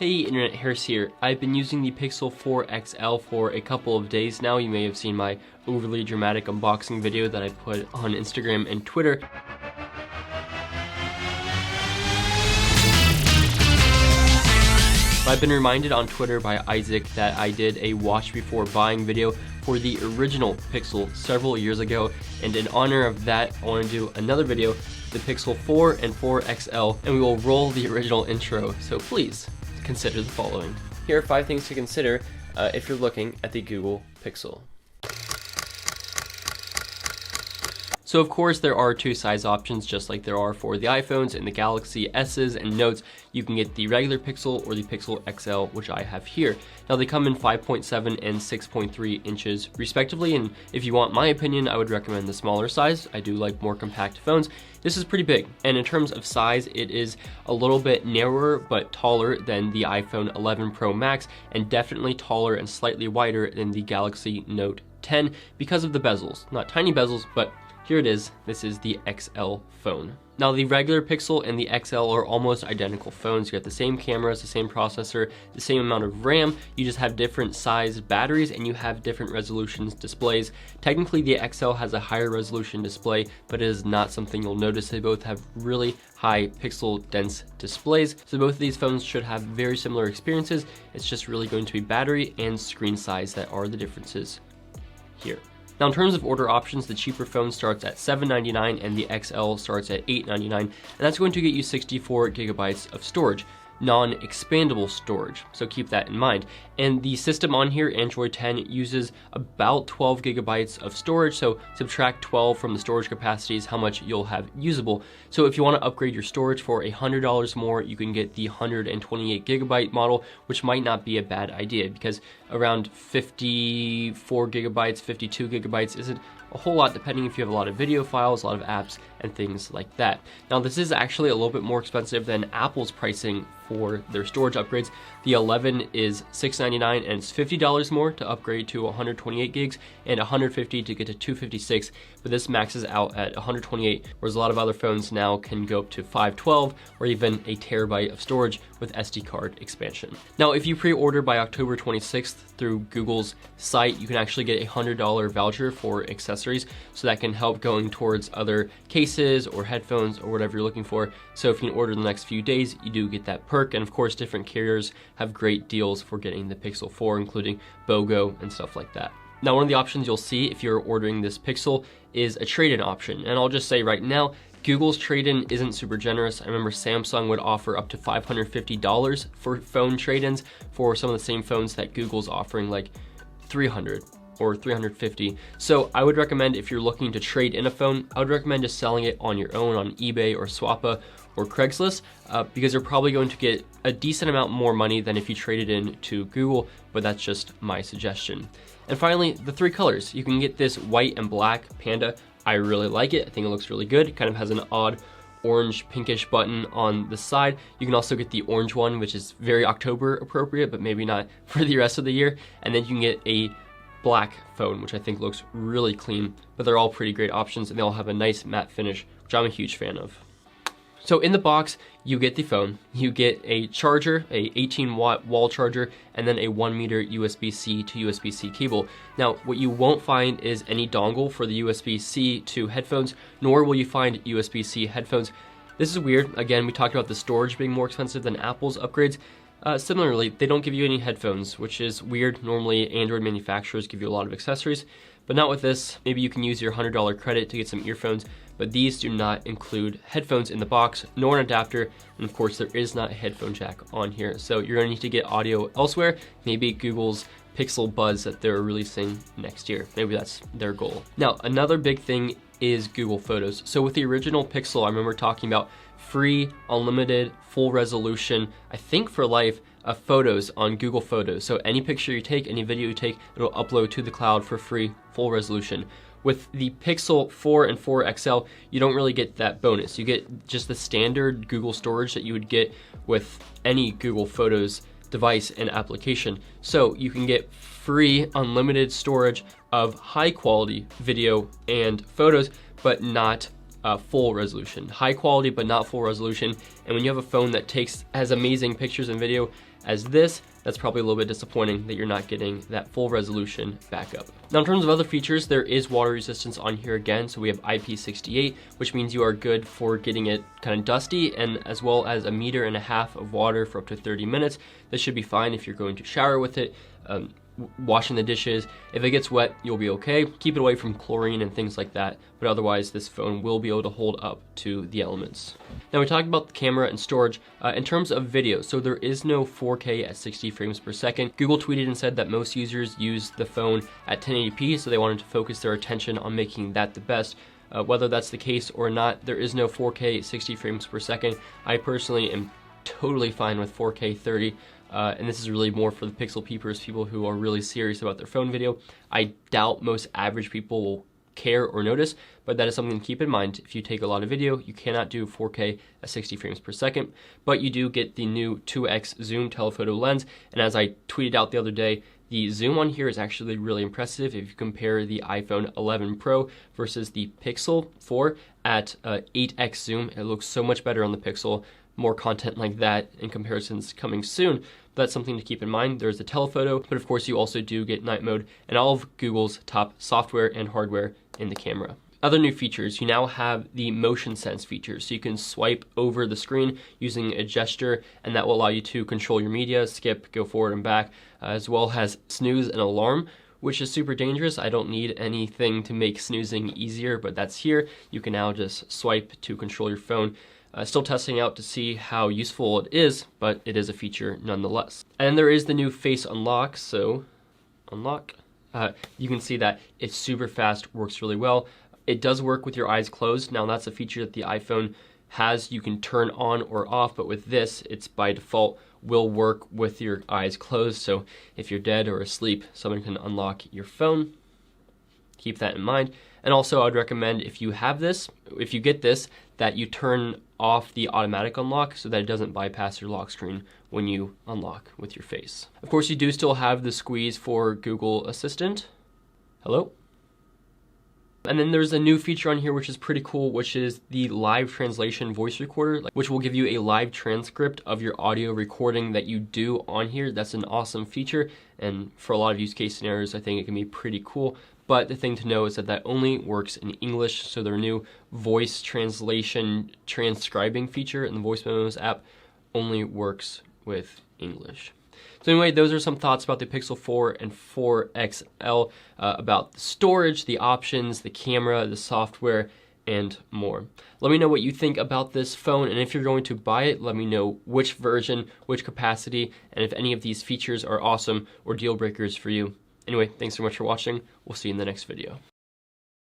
Hey Internet, Harris here. I've been using the Pixel 4 XL for a couple of days now. You may have seen my overly dramatic unboxing video that I put on Instagram and Twitter. I've been reminded on Twitter by Isaac that I did a watch before buying video for the original Pixel several years ago, and in honor of that I want to do another video, the Pixel 4 and 4 XL, and we will roll the original intro, so please consider the following. Here are 5 things to consider if you're looking at the Google Pixel. So of course there are 2 size options just like there are for the iPhones and the Galaxy S's and Notes. You can get the regular Pixel or the Pixel XL, which I have here. Now they come in 5.7 and 6.3 inches respectively, and if you want my opinion, I would recommend the smaller size. I do like more compact phones. This is pretty big, and in terms of size, it is a little bit narrower but taller than the iPhone 11 Pro Max, and definitely taller and slightly wider than the Galaxy Note 10 because of the bezels. Not tiny bezels, but here it is. This is the XL phone. Now the regular Pixel and the XL are almost identical phones. You have the same cameras, the same processor, the same amount of RAM. You just have different size batteries and you have different resolutions displays. Technically the XL has a higher resolution display, but it is not something you'll notice. They both have really high pixel dense displays. So both of these phones should have very similar experiences. It's just really going to be battery and screen size that are the differences here. Now in terms of order options, the cheaper phone starts at $799 and the XL starts at $899, and that's going to get you 64 gigabytes of storage, non-expandable storage, so keep that in mind. And the system on here, Android 10, uses about 12 gigabytes of storage, so subtract 12 from the storage capacity is how much you'll have usable. So if you want to upgrade your storage for $100 more, you can get the 128 gigabyte model, which might not be a bad idea because around 54 gigabytes, 52 gigabytes isn't a whole lot, depending if you have a lot of video files, a lot of apps, and things like that. Now this is actually a little bit more expensive than Apple's pricing for their storage upgrades. The 11 is $699 and it's $50 more to upgrade to 128 gigs and $150 to get to 256, but this maxes out at 128, whereas a lot of other phones now can go up to 512 or even a terabyte of storage with SD card expansion. Now if you pre-order by October 26th through Google's site, you can actually get a $100 voucher for accessories, so that can help going towards other cases or headphones or whatever you're looking for. So if you can order in the next few days, you do get that perk, and of course different carriers have great deals for getting the Pixel 4, including BOGO and stuff like that. Now one of the options you'll see if you're ordering this Pixel is a trade-in option, and I'll just say right now, Google's trade-in isn't super generous. I remember Samsung would offer up to $550 for phone trade-ins for some of the same phones that Google's offering, like $300 or $350. So I would recommend, if you're looking to trade in a phone, I would recommend just selling it on your own on eBay or Swappa or Craigslist, because you're probably going to get a decent amount more money than if you traded in to Google, but that's just my suggestion. And finally, the 3 colors. You can get this white and black Panda. I really like it. I think it looks really good. It kind of has an odd orange pinkish button on the side. You can also get the orange one, which is very October appropriate, but maybe not for the rest of the year. And then you can get a black phone, which I think looks really clean, but they're all pretty great options and they all have a nice matte finish, which I'm a huge fan of. So in the box, you get the phone, you get a charger, a 18-watt wall charger, and then a 1-meter USB-C to USB-C cable. Now, what you won't find is any dongle for the USB-C to headphones, nor will you find USB-C headphones. This is weird. Again, we talked about the storage being more expensive than Apple's upgrades. Similarly, they don't give you any headphones, which is weird. Normally, Android manufacturers give you a lot of accessories, but not with this. Maybe you can use your $100 credit to get some earphones, but these do not include headphones in the box, nor an adapter, and of course there is not a headphone jack on here. So you're going to need to get audio elsewhere, maybe Google's Pixel Buds that they're releasing next year. Maybe that's their goal. Now, another big thing is Google Photos. So with the original Pixel, I remember talking about free, unlimited, full resolution, I think for life, of photos on Google Photos. So any picture you take, any video you take, it'll upload to the cloud for free, full resolution. With the Pixel 4 and 4 XL, you don't really get that bonus. You get just the standard Google storage that you would get with any Google Photos device and application. So you can get free, unlimited storage of high quality video and photos, but not full resolution. High quality, but not full resolution. And when you have a phone that has amazing pictures and video as this, that's probably a little bit disappointing that you're not getting that full resolution backup. Now, in terms of other features, there is water resistance on here again. So we have IP68, which means you are good for getting it kind of dusty, and as well as 1.5 meters of water for up to 30 minutes. This should be fine if you're going to shower with it, washing the dishes. If it gets wet, you'll be okay. Keep it away from chlorine and things like that, but otherwise this phone will be able to hold up to the elements. Now we talked about the camera and storage. In terms of video, so there is no 4K at 60 frames per second. Google tweeted and said that most users use the phone at 1080p, so they wanted to focus their attention on making that the best. Whether that's the case or not, there is no 4K at 60 frames per second. I personally am totally fine with 4K 30. And this is really more for the pixel peepers, people who are really serious about their phone video. I doubt most average people will care or notice, but that is something to keep in mind. If you take a lot of video, you cannot do 4K at 60 frames per second, but you do get the new 2x zoom telephoto lens. And as I tweeted out the other day, the zoom on here is actually really impressive. If you compare the iPhone 11 Pro versus the Pixel 4 at 8x zoom, it looks so much better on the Pixel. More content like that in comparisons coming soon. That's something to keep in mind. There's the telephoto, but of course you also do get night mode and all of Google's top software and hardware in the camera. Other new features, you now have the motion sense feature. So you can swipe over the screen using a gesture, and that will allow you to control your media, skip, go forward and back, as well as snooze and alarm, which is super dangerous. I don't need anything to make snoozing easier, but that's here. You can now just swipe to control your phone. Still testing out to see how useful it is, but it is a feature nonetheless. And there is the new face unlock, so unlock. You can see that it's super fast, works really well. It does work with your eyes closed. Now that's a feature that the iPhone has. You can turn on or off, but with this, it's by default will work with your eyes closed. So if you're dead or asleep, someone can unlock your phone. Keep that in mind. And also I'd recommend if you get this, that you turn off the automatic unlock so that it doesn't bypass your lock screen when you unlock with your face. Of course, you do still have the squeeze for Google Assistant. Hello? And then there's a new feature on here which is pretty cool, which is the live translation voice recorder, which will give you a live transcript of your audio recording that you do on here. That's an awesome feature, and for a lot of use case scenarios, I think it can be pretty cool. But the thing to know is that that only works in English, so their new voice translation transcribing feature in the Voice Memos app only works with English. So anyway, those are some thoughts about the Pixel 4 and 4 XL, about the storage, the options, the camera, the software, and more. Let me know what you think about this phone, and if you're going to buy it, let me know which version, which capacity, and if any of these features are awesome or deal breakers for you. Anyway, thanks so much for watching. We'll see you in the next video.